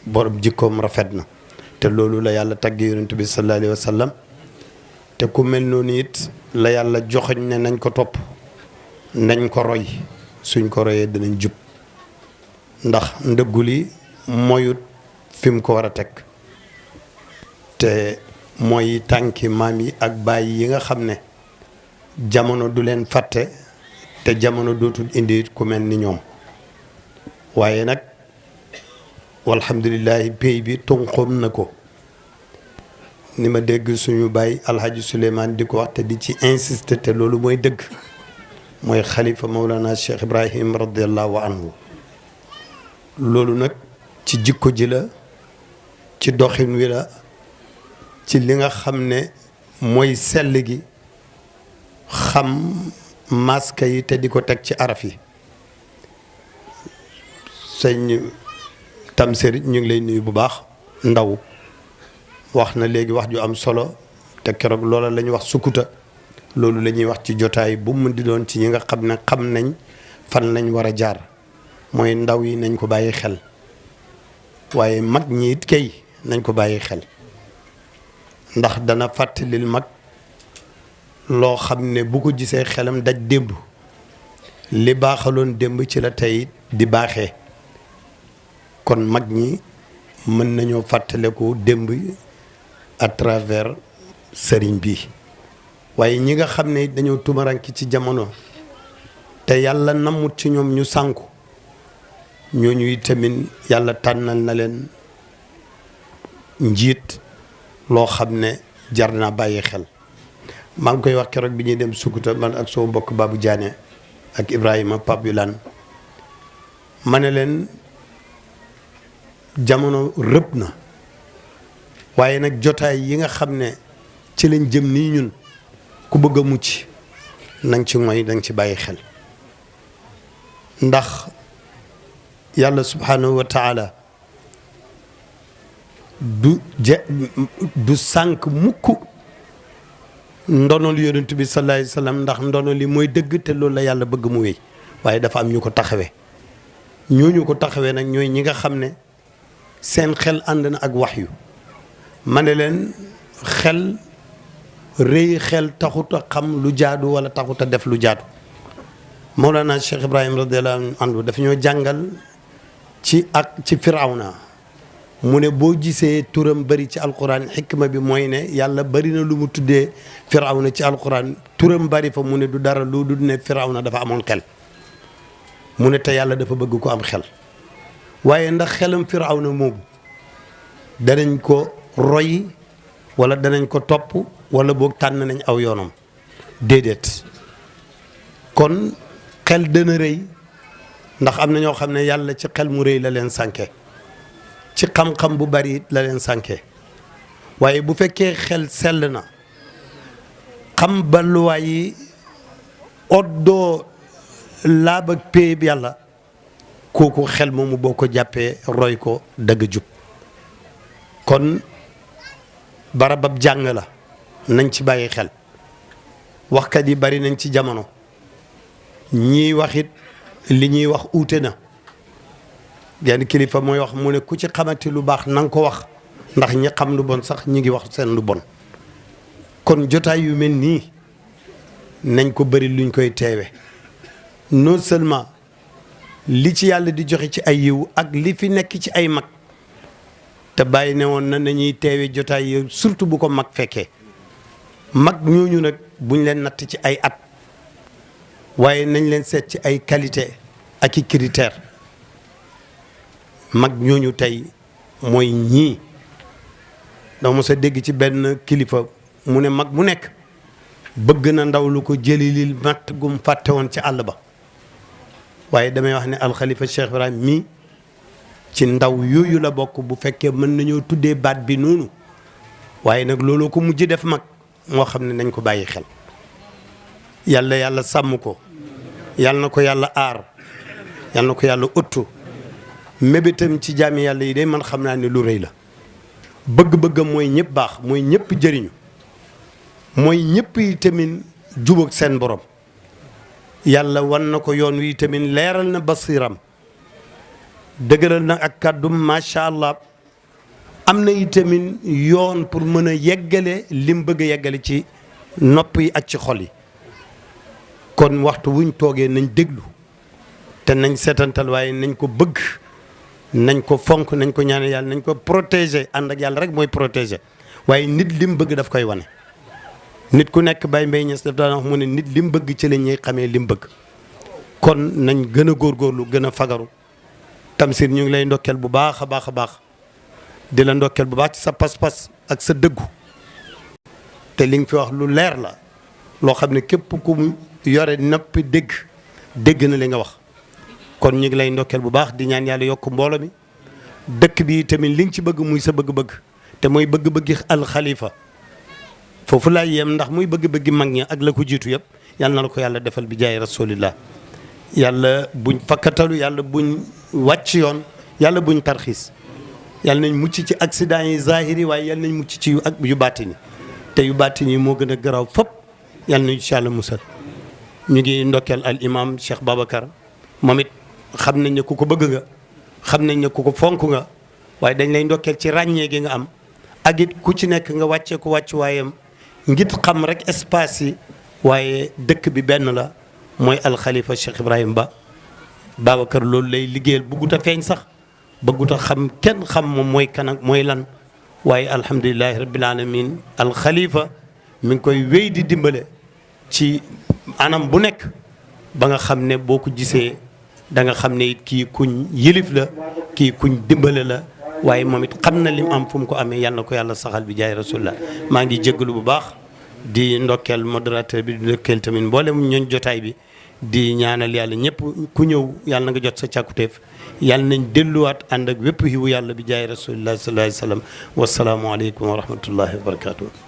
borom jikkoom rafet na te loolu la yàlla tagg yonent bi sallallahu alayhi wa sallam te ku mel noonu it la yàlla joxoñ ne nañ ko topp nañ ko roy suñ ko royee dinañ jub ndax ndëggu li moyut fi mu ko war a teg te mooy tànki maam yi ak baay yi nga xam ne jamono du leen fàtte te jamono dootul indi ku mel ni ñoom waaye nag walhamdulillahi pays bi tunqoom na ko ni ma dégg suñu baay alhaji Souleymane di ko wax te di ci insister te loolu mooy dëgg mooy xalifa Mawlana Cheikh Ibrahim radiallahu anhu loolu nag ci jikko ji la ci doxin wi la ci li nga xam ne mooy sell gi xam maska yi te di ko teg ci araf yi sëñ Tamsir ñu ngi lay nuyu bu baax ndaw wax na léegi wax ju am solo te keroog loola la ñuy wax sukkuta loolu la ñuy wax ci jotaay bu mu di doon ci ñi nga xam ne xam nañ fan lañ war a jaar mooy ndaw yi nañ ko bàyyi xel waaye mag ñi it kay nañ ko bàyyi xel ndax dana fàttalil mag loo xam ne bu ko gisee xelam daj démb li baaxaloon démb ci la tey di baaxee kon mag ñi mën nañoo fàttaleku démb à travers sëriñ bi waaye ñi nga xam ne dañoo tumaranki ci jamono te yàlla namut ci ñoom ñu sànku ñooñu tamit yàlla tànnal na leen njiit loo xam ne jar naa bàyyi xel maa ngi koy wax keroog bi ñuy dem Sukuta man ak soo mbokk Babou Diané ak Ibrahima Pape Yulane ma ne leen jamono rëbb na waaye nag jotaay yi nga xam ne ci lañ jëm nii ñun ku bëgg a mucc nang ci mooy danga ci bàyyi xel ndax yàlla subhanahu wa taala du sànk mukk ndonol yonent bi sallallahu alayhi wa sallam ndax ndono li mooy dëgg te loolu la yàlla bëgg mu wéy waaye dafa am ñu ko taxawee ñooñu ko taxawee nag ñooy ñi nga xam ne seen xel ànd na ak waxyu ma ne leen xel rëy xel taxut a xam lu jaadu wala taxut a def lu jaadu Mawlana Cheikh Ibrahim radiyallahu anhu dafa ñoo jàngal ci Firawna mu ne boo gisee turam bari ci alquran xikma bi mooy ne yàlla bari na lu mu tuddee Firawna ci alquran turam bari fa mu ne du dara lu dul ne Firawna dafa amoon xel mu ne te yàlla dafa bëgg ko am xel waaye ndax xelam Firawna moomu danañ ko roy wala danañ ko topp wala boog tànn nañ aw yoonam déedéet kon xel dana rëy ndax am na ñoo xam ne yàlla ci xel mu rëy la leen sànke ci xam-xam bu bari it la leen sànke waaye bu fekkee xel sell na xam balluwaay yi oddoo laab ak péeb yàlla kooku xel moomu boo ko jàppee roy ko dëgg jub kon barabab jàng la nañ ci bàyyi xel waxkat yi bari nañ ci jamono ñii waxit li ñuy wax uute na genn kilifa mooy wax mu ne ku ci xamante lu baax na nga ko wax ndax ñi xam lu bon sax ñi ngi wax seen lu bon kon jotaay yu mel nii nañ ko bari luñ koy teewe non seulement li ci yàlla di joxe ci ay yiw ak li fi nekk ci ay mag te bàyyi ne woon na nañuy teewe jotaay yi surtout bu ko mag fekkee mag ñooñu nag buñ leen natt ci ay at waaye nañ leen seet ci ay qualité ak i critères mag ñooñu tey mooy ñii dama mos a dégg ci benn kilifa mu ne mag mu nekk bëgg na ndaw lu ko jëlilil matt gum fàtte woon ci àll ba waaye damay wax ne alxalifa Cheikh Ibrahim mii ci ndaw yooyu la bokk bu fekkee mën nañoo tuddee baat bi noonu waaye nag looloo ko mujj def mag moo xam ne nañ ko bàyyi xel yàlla sàmm ko yàlla na ko yàlla aar yàlla na ko yàlla ëttu mébétam ci jaami yàlla yi de man xam naa ne lu rëy la bëgg-bëggam mooy ñëpp baax mooy ñëpp jëriñu mooy ñëpp yi tamit jubóog seen borom yàlla wan na ko yoon wi tamit leeral na basiram dëgëral na ak kàddum macha allah am na itamit yoon pour mën a yeggale lim bëgg a yeggale ci nopp yi ak ci xol yi. kon waxtu wuñ toogee nañ déglu te nañ seetantal waaye nañ ko bëgg nañ ko fonk nañ ko ñaanal yàlla nañ ko protéger ànd ak yàlla rek mooy protéger waaye nit lim bëgg daf koy wane. nit ku nekk Baye Mbaye Niass daf daan wax mu ne nit lim bëgg ci la ñuy xamee lim bëgg kon nañ gën a góorgóorlu gën a fagaru. Tamsir ñu ngi lay ndokkeel bu baax a baax a baax di la ndokkeel bu baax ci sa pas-pas ak sa dëggu te li nga fi wax lu leer la loo xam ne képp ku yore noppi dégg na li nga wax. kon ñu ngi lay ndokkeel bu baax di ñaan yàlla yokk mbooloo mi dëkk bi tamit li nga ci bëgg muy sa bëgg-bëgg te mooy bëgg-bëggi alxalifa foofu laay yem ndax muy bëgg-bëggi mag ñi ak la ko jiitu yëpp yàlla na la ko yàlla defal bi jaay rasulillah. yàlla buñ fakkatalu yàlla buñ wàcc yoon yàlla buñ tarxiis yàlla nañ mucc ci accident yi zahiri waaye yàlla nañ mucc ci yu baatini te yu baatini moo gën a garaaw fop yàlla nañ incha allah musal. ñu ngi ndokkeel al imam Cheikh Babacar moom it xam nañ ne ku ko bëgg nga xam nañ ne ku ko fonk nga waaye dañ lay ndokkeel ci ràññee gi nga am ak it ku ci nekk nga wàccee ko wàcc waayam ngir xam rek espace yi waaye dëkk bi benn la. mooy alxalifa Cheikh Ibrahim Ba Babacar loolu lay liggéeyal bëggut a feeñ sax bëggut a xam kenn xam moom mooy kan ak mooy lan waaye alhamdulilahi rabbil alamin alxalifa mi ngi koy wéy di dimbale ci anam bu nekk ba nga xam ne boo ko gisee da nga xam ne it kii kuñ yilif la kii kuñ dimbale la waaye moom it xam na lim am fu mu ko amee yal na ko yàlla saxal bi jaay rasulullah. maa ngi jéggalu bu baax di ndokkeel modérateur bi di ndokkeel tamit mboolem ñooñ jotaay bi di ñaanal yàlla ñëpp ku ñëw yàlla na nga jot sa càkkutéef yàlla nañ delluwaat ànd ak wépp xiwu yàlla bi jaay rasulullah sallallahu alayhi wa sallam wasalaamualeykum wa rahmatullahi wa barakatuh.